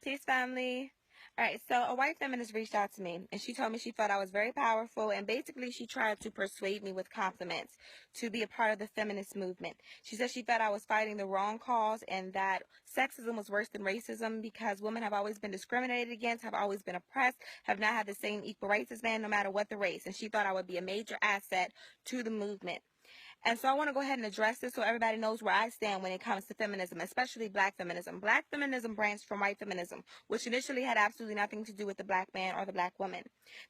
Peace, family. All right, so a white feminist reached out to me and she told me she thought I was very powerful, and basically she tried to persuade me with compliments to be a part of the feminist movement. She said she thought I was fighting the wrong cause and that sexism was worse than racism because women have always been discriminated against, have always been oppressed, have not had the same equal rights as men no matter what the race, and she thought I would be a major asset to the movement. And so I want to go ahead and address this so everybody knows where I stand when it comes to feminism, especially black feminism. Black feminism branched from white feminism, which initially had absolutely nothing to do with the black man or the black woman.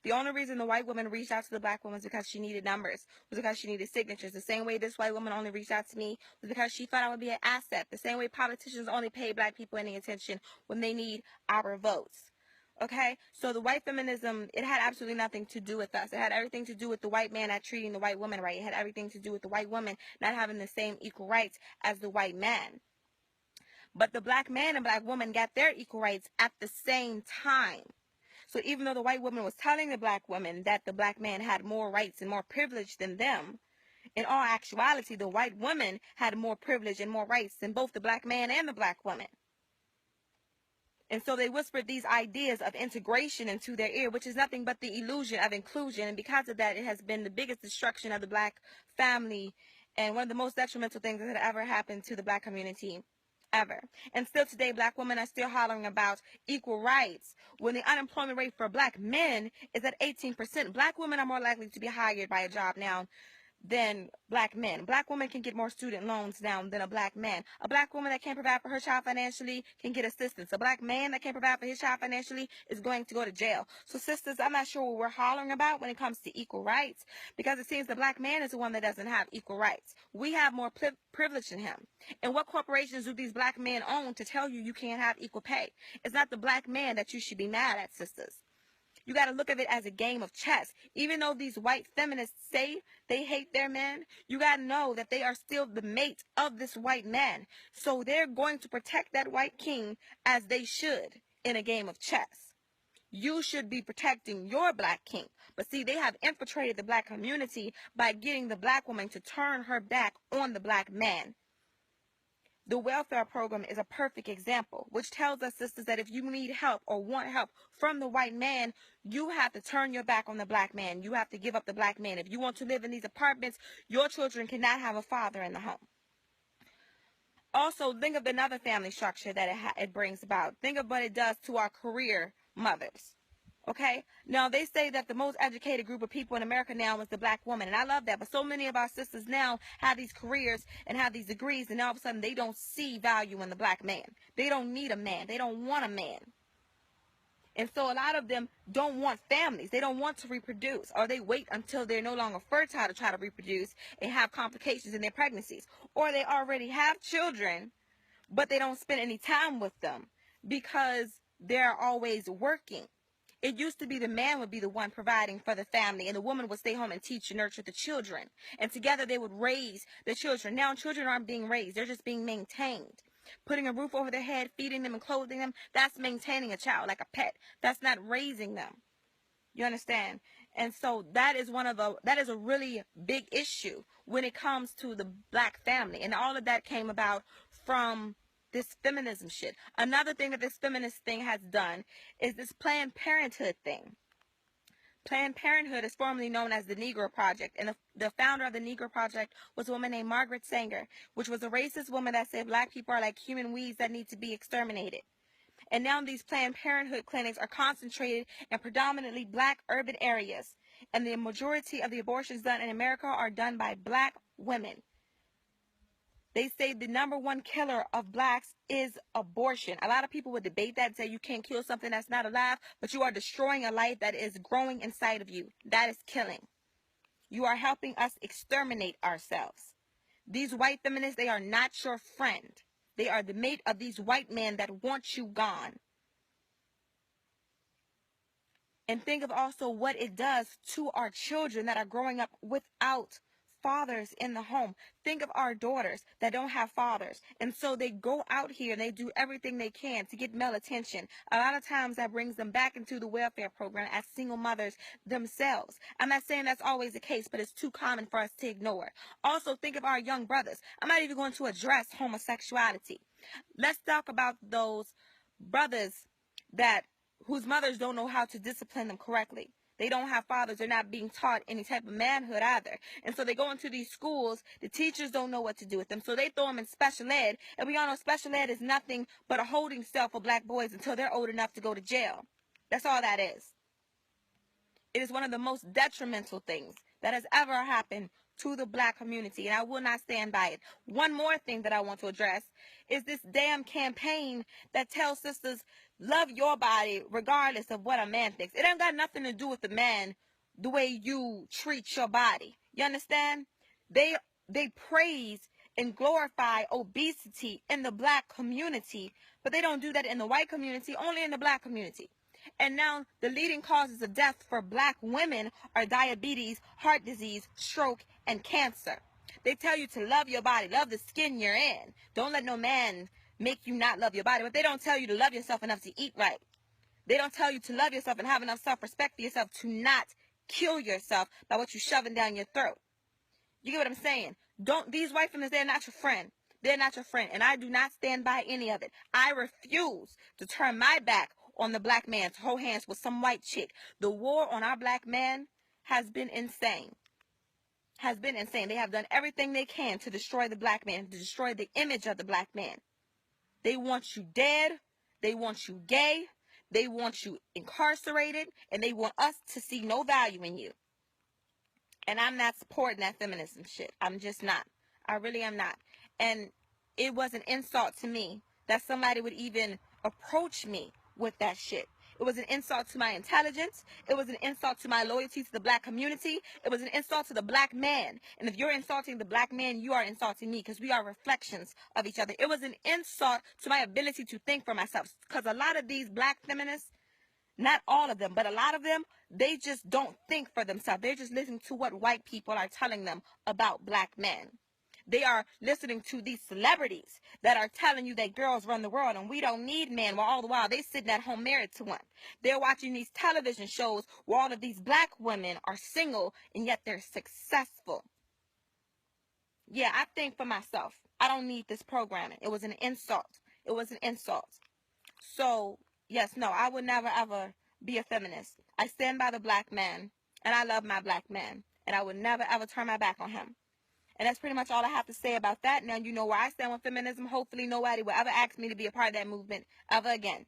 The only reason the white woman reached out to the black woman was because she needed numbers, was because she needed signatures. The same way this white woman only reached out to me was because she thought I would be an asset. The same way politicians only pay black people any attention when they need our votes. Okay, so the white feminism, it had absolutely nothing to do with us. It had everything to do with the white man not treating the white woman right. It had everything to do with the white woman not having the same equal rights as the white man. But the black man and black woman got their equal rights at the same time. So even though the white woman was telling the black woman that the black man had more rights and more privilege than them, in all actuality, the white woman had more privilege and more rights than both the black man and the black woman. And so they whispered these ideas of integration into their ear, which is nothing but the illusion of inclusion. And because of that, it has been the biggest destruction of the black family and one of the most detrimental things that had ever happened to the black community ever. And still today, black women are still hollering about equal rights when the unemployment rate for black men is at 18%. Black women are more likely to be hired by a job now than black men. Black women can get more student loans now than a black man. A black woman that can't provide for her child financially can get assistance. A black man that can't provide for his child financially is going to go to jail. So sisters, I'm not sure what we're hollering about when it comes to equal rights, because it seems the black man is the one that doesn't have equal rights. We have more privilege than him. And what corporations do these black men own to tell you you can't have equal pay? It's not the black man that you should be mad at, sisters. You got to look at it as a game of chess. Even though these white feminists say they hate their men, you got to know that they are still the mate of this white man. So they're going to protect that white king as they should in a game of chess. You should be protecting your black king. But see, they have infiltrated the black community by getting the black woman to turn her back on the black man. The welfare program is a perfect example, which tells us, sisters, that if you need help or want help from the white man, you have to turn your back on the black man. You have to give up the black man. If you want to live in these apartments, your children cannot have a father in the home. Also, think of another family structure that it brings about. Think of what it does to our career mothers. Okay, now they say that the most educated group of people in America now is the black woman, and I love that. But so many of our sisters now have these careers and have these degrees, and all of a sudden they don't see value in the black man. They don't need a man. They don't want a man. And so a lot of them don't want families. They don't want to reproduce, or they wait until they're no longer fertile to try to reproduce and have complications in their pregnancies. Or they already have children, but they don't spend any time with them because they're always working. It used to be the man would be the one providing for the family, and the woman would stay home and teach and nurture the children. And together they would raise the children. Now children aren't being raised. They're just being maintained. Putting a roof over their head, feeding them and clothing them, that's maintaining a child like a pet. That's not raising them. You understand? And so that is a really big issue when it comes to the black family. And all of that came about from this feminism shit. Another thing that this feminist thing has done is this Planned Parenthood thing. Planned Parenthood is formerly known as the Negro Project, and the founder of the Negro Project was a woman named Margaret Sanger, which was a racist woman that said black people are like human weeds that need to be exterminated. And now these Planned Parenthood clinics are concentrated in predominantly black urban areas, and the majority of the abortions done in America are done by black women. They say the number one killer of blacks is abortion. A lot of people would debate that and say you can't kill something that's not alive, but you are destroying a life that is growing inside of you. That is killing. You are helping us exterminate ourselves. These white feminists, they are not your friend. They are the mate of these white men that want you gone. And think of also what it does to our children that are growing up without fathers in the home. Think of our daughters that don't have fathers, and so they go out here and they do everything they can to get male attention. A lot of times that brings them back into the welfare program as single mothers themselves. I'm not saying that's always the case, but it's too common for us to ignore. Also, think of our young brothers. I'm not even going to address homosexuality. Let's talk about those brothers that whose mothers don't know how to discipline them correctly. They don't have fathers. They're not being taught any type of manhood either. And so they go into these schools. The teachers don't know what to do with them. So they throw them in special ed. And we all know special ed is nothing but a holding cell for black boys until they're old enough to go to jail. That's all that is. It is one of the most detrimental things that has ever happened to the black community, and I will not stand by it. One more thing that I want to address is this damn campaign that tells sisters, love your body regardless of what a man thinks. It ain't got nothing to do with the man, the way you treat your body. You understand? They praise and glorify obesity in the black community, but they don't do that in the white community, only in the black community. And now the leading causes of death for black women are diabetes, heart disease, stroke, and cancer. They tell you to love your body, love the skin you're in. Don't let no man make you not love your body. But they don't tell you to love yourself enough to eat right. They don't tell you to love yourself and have enough self-respect for yourself to not kill yourself by what you're shoving down your throat. You get what I'm saying? These white feminists, they're not your friend. They're not your friend. And I do not stand by any of it. I refuse to turn my back on the black man to hold hands with some white chick. The war on our black man has been insane. Has been insane. They have done everything they can to destroy the black man, to destroy the image of the black man. They want you dead. They want you gay. They want you incarcerated. And they want us to see no value in you. And I'm not supporting that feminism shit. I'm just not. I really am not. And it was an insult to me that somebody would even approach me with that shit. It was an insult to my intelligence. It was an insult to my loyalty to the black community. It was an insult to the black man. And if you're insulting the black man, you are insulting me because we are reflections of each other. It was an insult to my ability to think for myself, because a lot of these black feminists, not all of them, but a lot of them, they just don't think for themselves. They're just listening to what white people are telling them about black men. They are listening to these celebrities that are telling you that girls run the world and we don't need men, while all the while they're sitting at home married to one. They're watching these television shows where all of these black women are single and yet they're successful. Yeah, I think for myself. I don't need this programming. It was an insult. It was an insult. So, yes, no, I would never, ever be a feminist. I stand by the black man, and I love my black man, and I would never, ever turn my back on him. And that's pretty much all I have to say about that. Now you know where I stand with feminism. Hopefully nobody will ever ask me to be a part of that movement ever again.